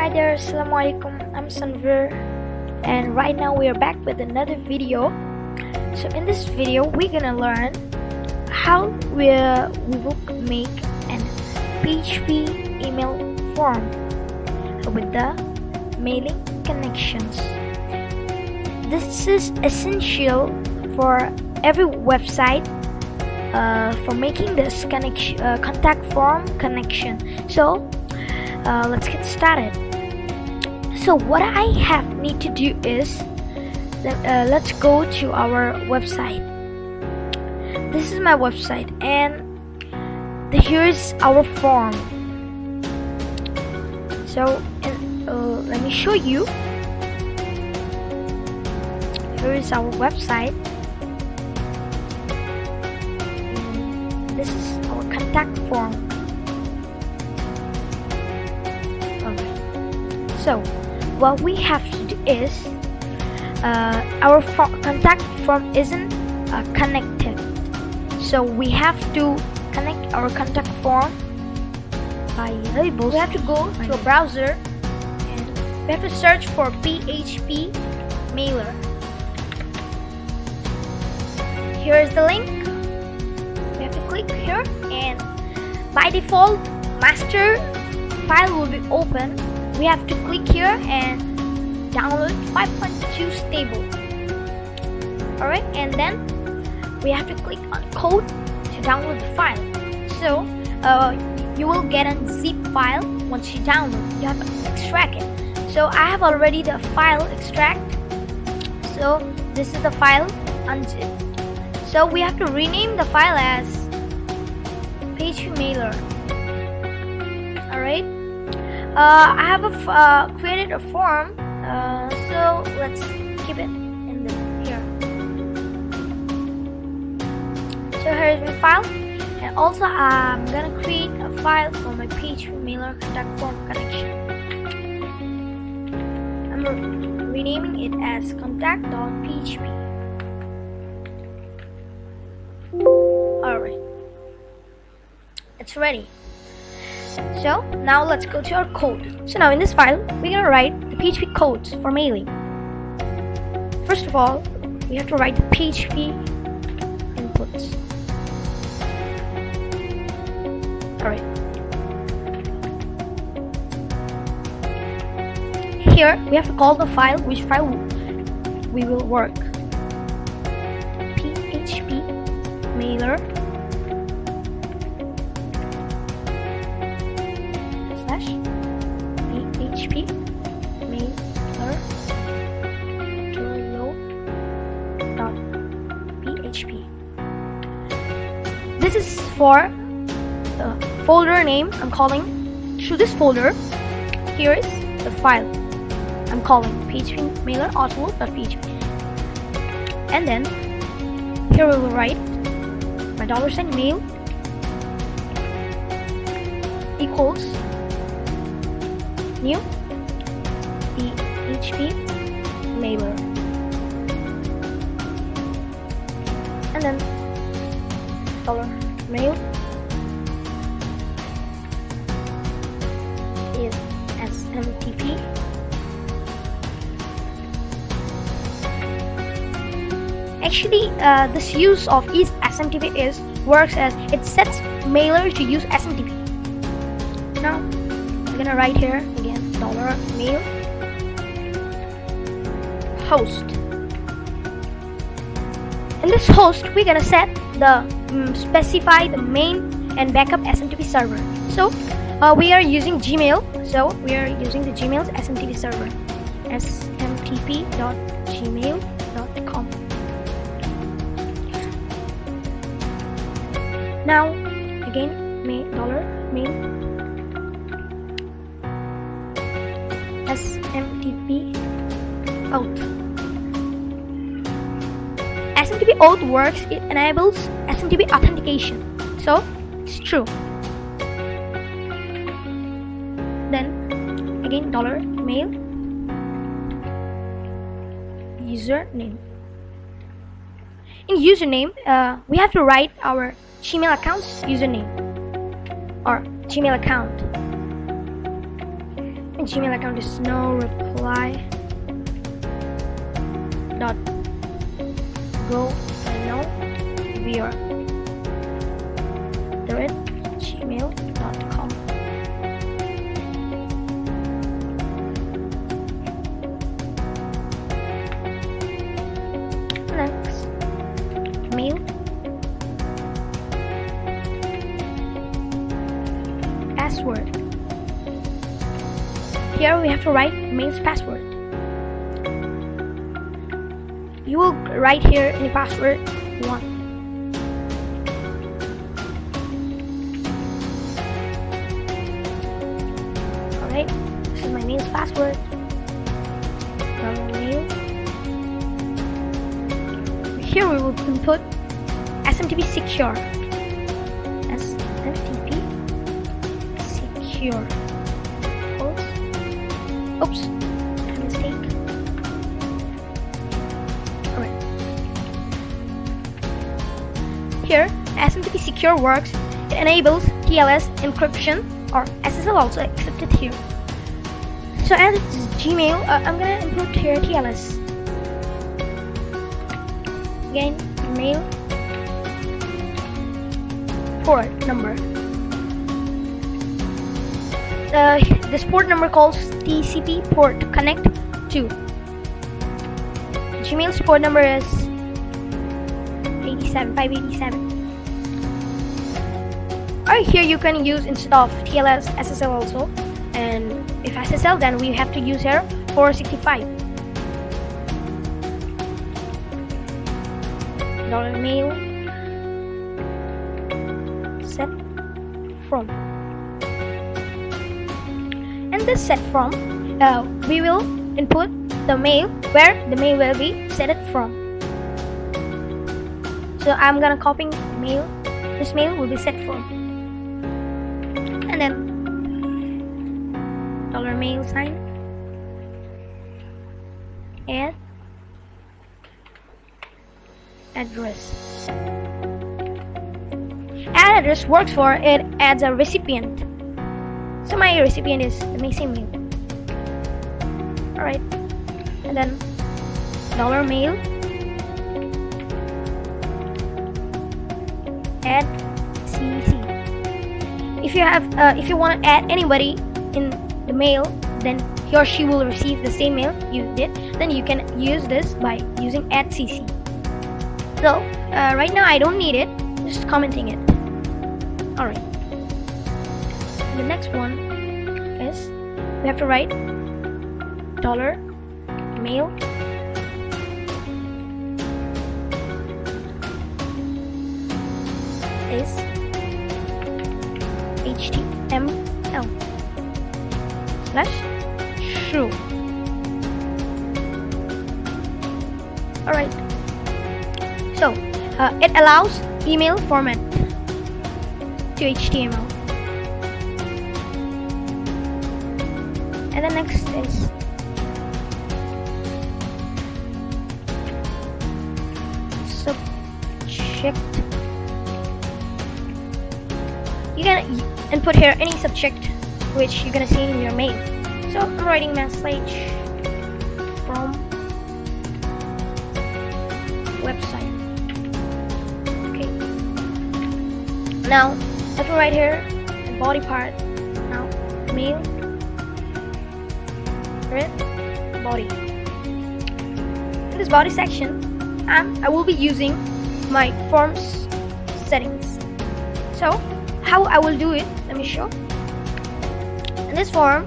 Hi there, Assalamualaikum. I'm Sanver, and right now we are back with another video. So in this video we're gonna learn how we will make an PHP email form with the mailing connections. This is essential for every website for making this contact form connection. So let's get started. So what I need to do is let's go to our website. This is my website, and here's our form. So let me show you. Here is our website. This is our contact form. So what we have to do is our contact form isn't connected, so we have to connect our contact form by labels. We have to go to a browser and we have to search for PHP mailer. Here is the link. We have to click here, and by default master file will be open. We have to click here and download 5.2 stable. Alright, and then we have to click on code to download the file. So you will get a zip file once you download. You have to extract it. So I have already the file extract. So this is the file unzip. So we have to rename the file as PHP mailer. Alright. I have created a form, so let's keep it in here. So here is my file, and also I'm gonna create a file for my PHP mailer contact form connection. I'm renaming it as contact.php. Alright, it's ready. So now let's go to our code. So now in this file we're gonna write the PHP codes for mailing. First of all, we have to write the PHP inputs. Alright. Here we have to call the file, which file we will work. PHP mailer PHP mailer .php. This is for the folder name I'm calling. Through this folder, here is the file I'm calling PHP mailer .php. And then here we will write my $mail equals new PHP mailer, and then $mail is SMTP. Actually, this use of is SMTP works as it sets mailer to use SMTP. Now we're gonna write here again $mail host. In this host we're gonna set the specify the main and backup SMTP server. So we are using Gmail, so we are using the Gmail's SMTP server, smtp.gmail.com. Now again mail SMTP out. SMTP out works. It enables SMTP authentication, so it's true. Then again $mail username. In username, we have to write our Gmail account's username or Gmail account. My Gmail account is no reply dot go. No, we are gmail.com. Next, mail. Password. Here we have to write mail's password. You will write here in the password 1. Alright, this is my mail's password. Mail. Here we will input SMTP secure. SMTP secure. Oops, mistake. Alright. Here, SMTP secure works. It enables TLS encryption or SSL also accepted here. So as it's Gmail, I'm gonna input here TLS. Again, mail port number. This port number calls TCP port connect to. Gmail's port number is 587. Alright, here you can use instead of TLS SSL also, and if SSL then we have to use here 465. $mail set from. And this set from, we will input the mail where the mail will be set it from. So I'm gonna copy mail. This mail will be set from, and then $mail sign add address. Add address works for it adds a recipient. So my recipient is the same mail. Alright, and then $mail add CC. If you want to add anybody in the mail, then he or she will receive the same mail you did. Then you can use this by using add CC. So right now I don't need it, just commenting it. Alright. The next one is we have to write $mail is HTML / true. Alright. So it allows email format to HTML. And the next is subject. You can input here any subject which you're gonna see in your mail. So I'm writing message from website. Okay. Now I can write here the body part. Now mail body. In this body section, I will be using my forms settings. So how I will do it, let me show. In this form,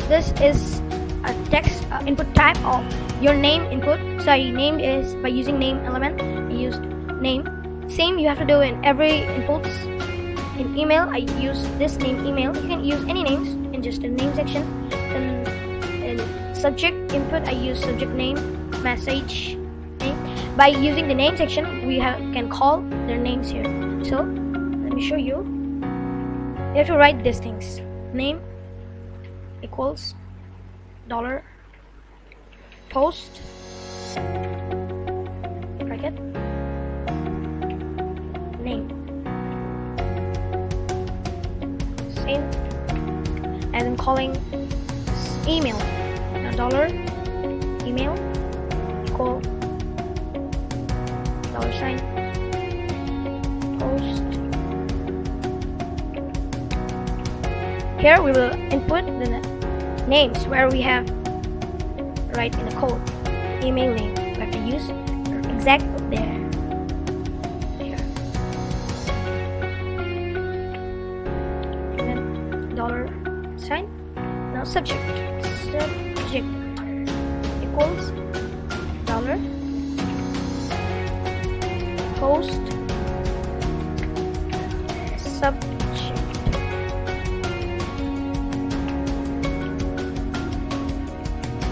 this is a text input type of your name input. So I named is by using name element. I used name. Same you have to do in every inputs. In email, I use this name email. You can use any names in just the name section. Then in subject input, I use subject name, message name. By using the name section, we can call their names here. So let me show you. You have to write these things. Name equals $ post bracket name. Same. as I'm calling email. Now dollar email equal $sign post. Here we will input the names where we have right in the code. Email name we have to use exact there. Here. And then $sign. Now subject equals dollar post subject.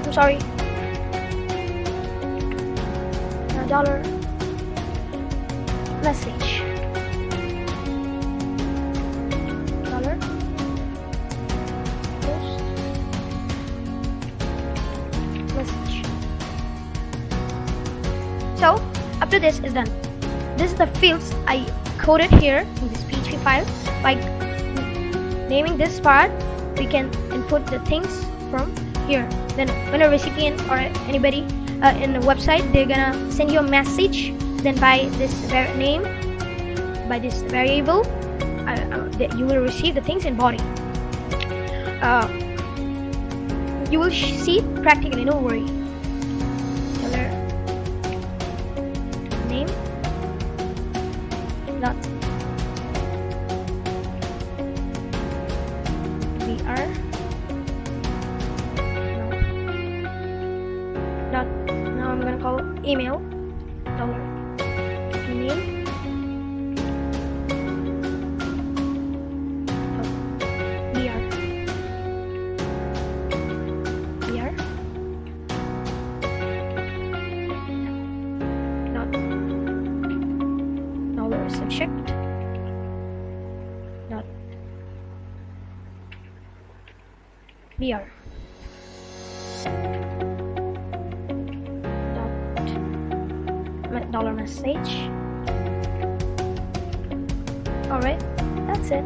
I'm sorry. Now dollar message. Dollar post message. So after this is done, this is the fields I coded here in this PHP file. By naming this part, we can input the things from here. Then when a recipient or anybody in the website, they're gonna send you a message, then by this name, by this variable, that you will receive the things in body. You will see practically, no worry. Dollar name dot vr dot, now I'm gonna call email dollar email vr dot dollar subject dot vr dot dollar message. Alright, that's it.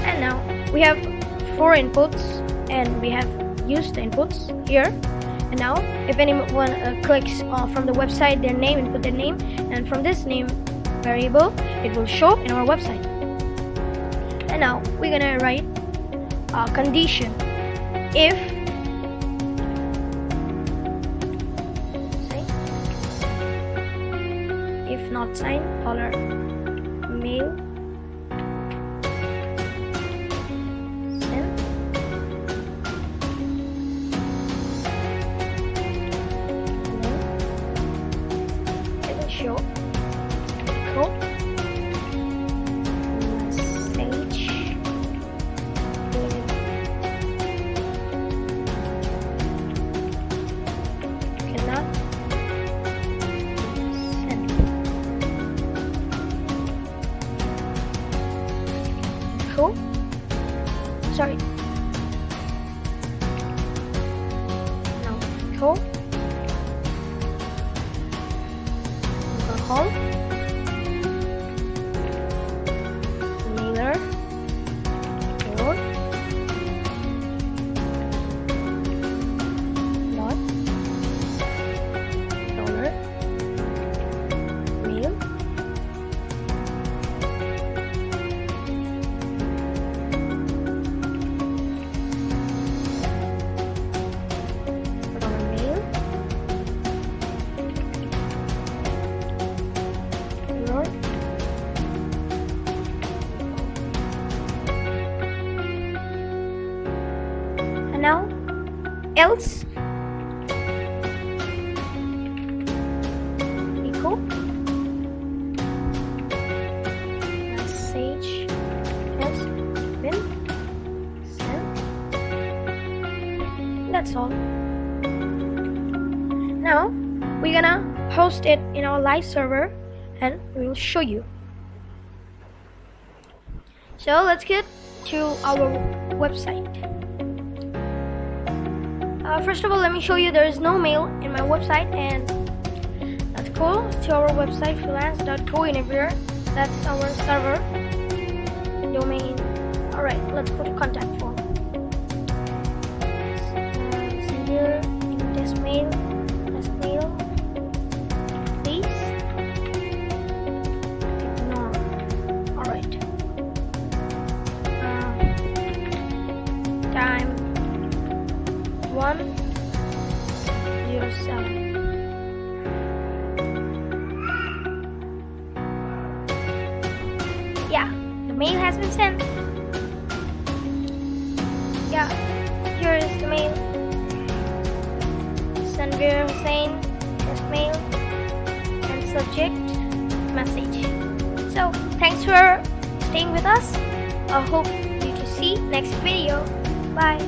And now we have 4 inputs and we have used the inputs here. And now if anyone clicks from the website their name, input their name, and from this name variable it will show in our website. And now we're gonna write a condition. If not sign dollar mail send, and then it will show code message cannot send. Cool. Sorry. No. Cool. Go home. Mailer. Road. Dot. Dollar. Mail. And now else equal message has been sent. That's all. Now we're gonna host it in our live server and we will show you. So let's get to our website. First of all, let me show you there is no mail in my website, and let's go to our website freelance.co. That's our server domain Alright, let's go to contact form. Send here in test mail, please ignore. Alright. Time 1:07. Yeah, the mail has been sent. Yeah, here is the mail. Sanveer Hussain, test mail, and subject message. So thanks for staying with us. I hope you to see next video. Bye.